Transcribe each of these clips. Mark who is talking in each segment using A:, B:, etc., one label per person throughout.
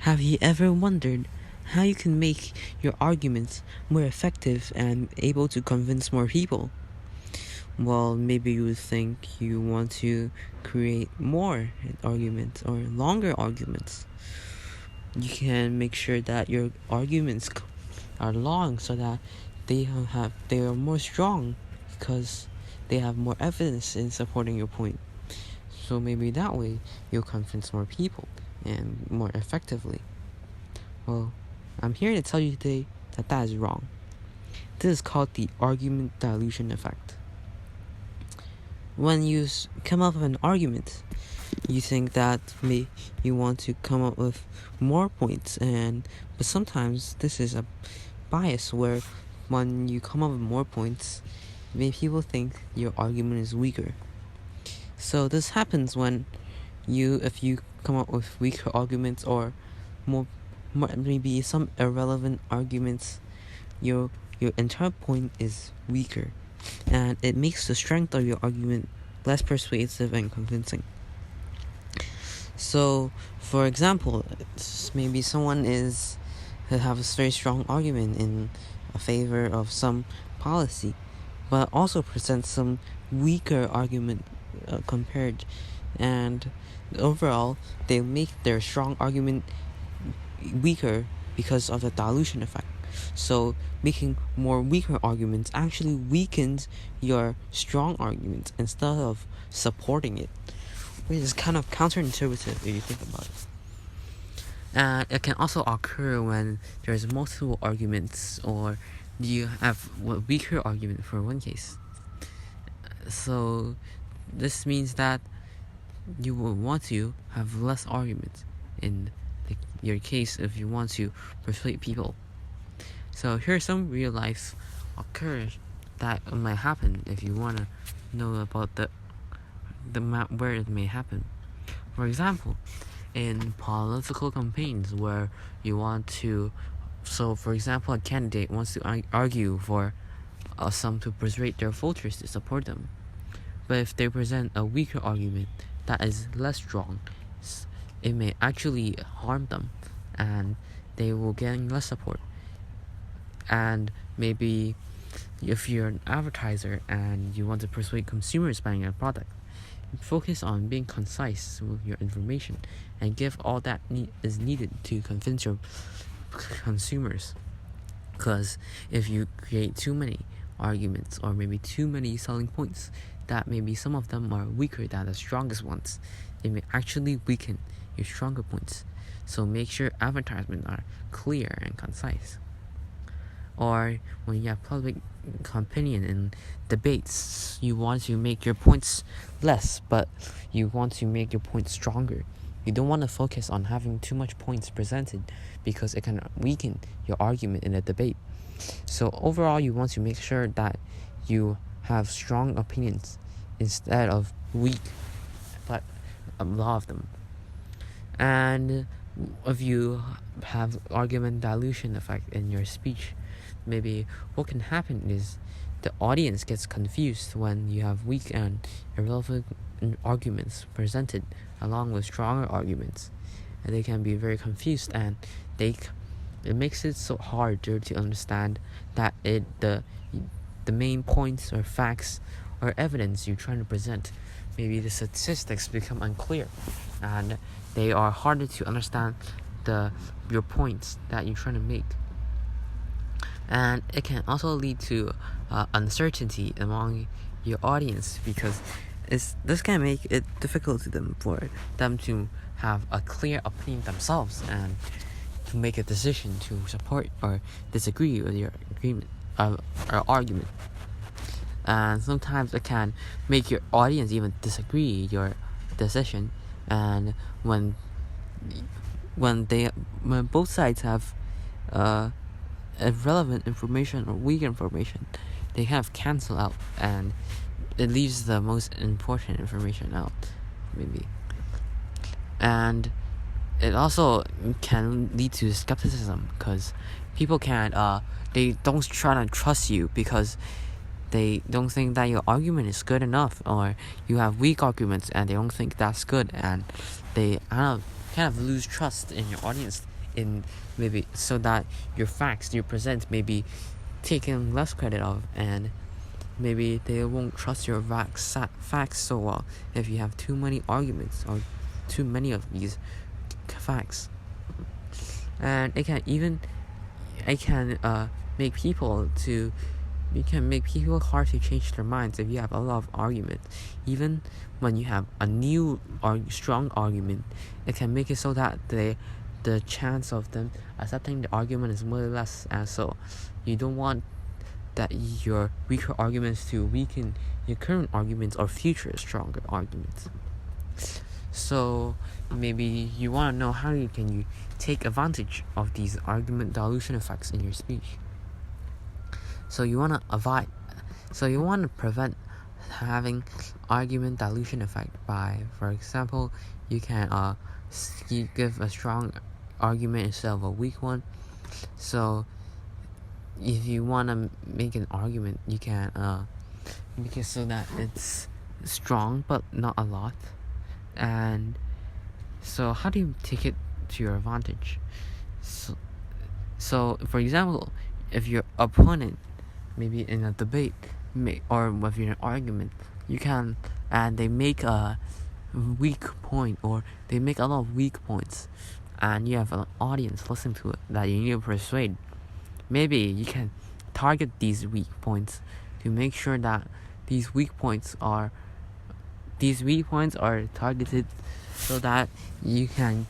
A: Have you ever wondered how you can make your arguments more effective and able to convince more people? Well, maybe you would think you want to create more arguments or longer arguments. You can make sure that your arguments are long so that they are more strong because they have more evidence in supporting your point. So maybe that way you'll convince more people and more effectively. Well, I'm here to tell you today that is wrong. This is called the argument dilution effect. When you come up with an argument, you think that you want to come up with more points, but sometimes this is a bias where when you come up with more points, maybe people think your argument is weaker. So this happens when if you come up with weaker arguments or more maybe some irrelevant arguments, your entire point is weaker, and it makes the strength of your argument less persuasive and convincing. So, for example, maybe someone has a very strong argument in favor of some policy, but also presents some weaker argument compared, and overall they make their strong argument weaker because of the dilution effect. So making more weaker arguments actually weakens your strong argument instead of supporting it, which is kind of counterintuitive if you think about it. And it can also occur when there's multiple arguments or you have a weaker argument for one case. So this means that you will want to have less arguments in your case if you want to persuade people. So here's some real life occurrence that might happen if you want to know about the map where it may happen. For example, in political campaigns where you want to, so for example, a candidate wants to argue for some to persuade their voters to support them. But if they present a weaker argument that is less strong, it may actually harm them and they will gain less support. And maybe if you're an advertiser and you want to persuade consumers buying a product, focus on being concise with your information and give all that is needed to convince your consumers. Because if you create too many arguments or maybe too many selling points that maybe some of them are weaker than the strongest ones, it may actually weaken your stronger points. So make sure advertisements are clear and concise. Or when you have public opinion in debates, you want to make your points less, but you want to make your points stronger. You don't want to focus on having too much points presented because it can weaken your argument in a debate. So overall, you want to make sure that you have strong opinions instead of weak, but a lot of them. And if you have argument dilution effect in your speech, maybe what can happen is the audience gets confused when you have weak and irrelevant arguments presented along with stronger arguments, and they can be very confused, and it makes it so harder to understand that the main points or facts or evidence you're trying to present. Maybe the statistics become unclear and they are harder to understand your points that you're trying to make. And it can also lead to uncertainty among your audience because this can make it difficult for them to have a clear opinion themselves and to make a decision to support or disagree with your agreement or argument. And sometimes it can make your audience even disagree your decision. And when both sides have irrelevant information or weak information, they kind of cancel out and it leaves the most important information out, maybe. And it also can lead to skepticism because people they don't try to trust you because they don't think that your argument is good enough, or you have weak arguments and they don't think that's good, and they kind of lose trust in your audience in maybe so that your facts you present may be taken less credit of, and maybe they won't trust your facts so well if you have too many arguments or too many of these facts. And it can make people hard to change their minds if you have a lot of arguments. Even when you have a new or strong argument, it can make it so that the chance of them accepting the argument is way less, and so you don't want that your weaker arguments to weaken your current arguments or future stronger arguments. So maybe you want to know how can you take advantage of these argument dilution effects in your speech. So you want to prevent having argument dilution effect by, for example, you can you give a strong argument instead of a weak one. So if you want to make an argument, you can make it so that it's strong but not a lot. And so how do you take it to your advantage? So for example, if your opponent, maybe in a debate or with an argument, you can, and they make a weak point, or they make a lot of weak points, and you have an audience listening to it that you need to persuade. Maybe you can target these weak points to make sure that these weak points are targeted so that you can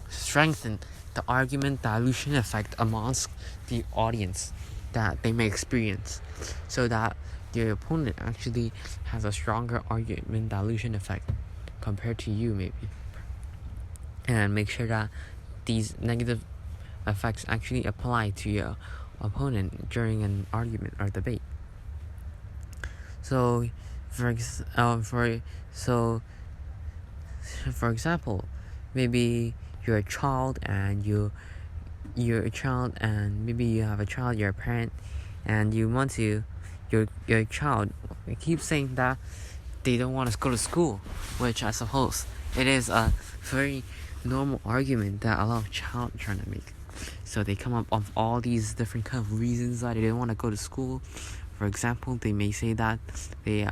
A: strengthen the argument dilution effect amongst the audience that they may experience, so that your opponent actually has a stronger argument dilution effect compared to you, maybe. And make sure that these negative effects actually apply to your opponent during an argument or debate. So for example, maybe you're a child and maybe you have a child, you're a parent, and you want to your child keeps saying that they don't want to go to school, which I suppose it is a very normal argument that a lot of child trying to make. So they come up with all these different kind of reasons that they don't want to go to school. For example, they may say that they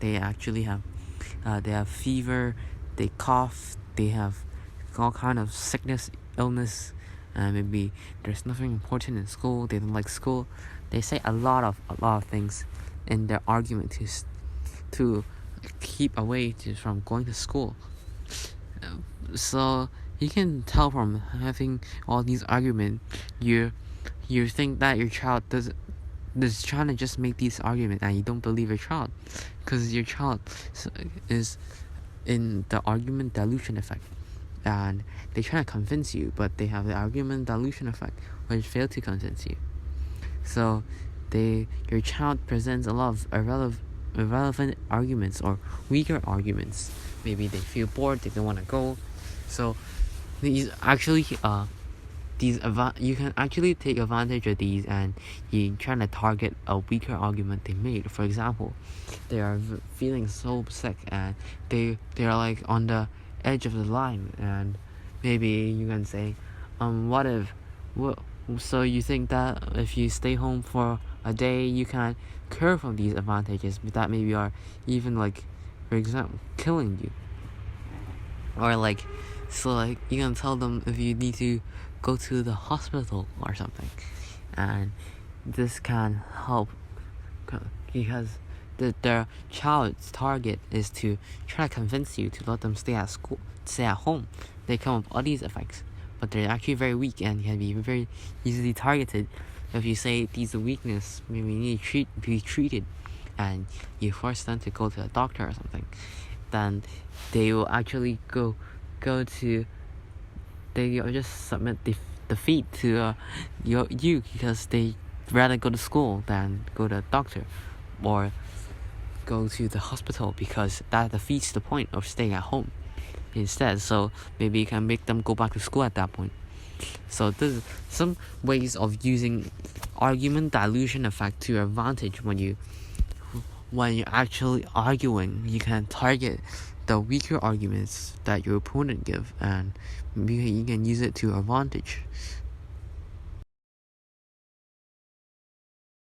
A: actually have they have fever, they cough, they have all kind of sickness, illness, and maybe there's nothing important in school, they don't like school. They say a lot of things in their argument to keep away from going to school. So you can tell from having all these arguments, you think that your child is trying to just make these arguments, and you don't believe your child, because your child is in the argument dilution effect, and they try to convince you, but they have the argument dilution effect, which fail to convince you. So your child presents a lot of irrelevant arguments or weaker arguments. Maybe they feel bored, they don't want to go. So these actually you can actually take advantage of these, and you trying to target a weaker argument they made. For example, they are feeling so sick and they are like on the edge of the line, and maybe you can say, so you think that if you stay home for a day, you can cure from these advantages that maybe are even, like, for example, killing you, or so you can tell them if you need to go to the hospital or something, and this can help because their child's target is to try to convince you to let them stay at home. They come up with all these effects, but they're actually very weak and can be very easily targeted. If you say these are weakness, maybe you need to be treated, and you force them to go to a doctor or something, then they will actually go to, they will just submit defeat to you because they rather go to school than go to a doctor or go to the hospital, because that defeats the point of staying at home instead. So maybe you can make them go back to school at that point. So there's some ways of using argument dilution effect to your advantage when you're actually arguing. You can target the weaker arguments that your opponent give, and you can use it to advantage.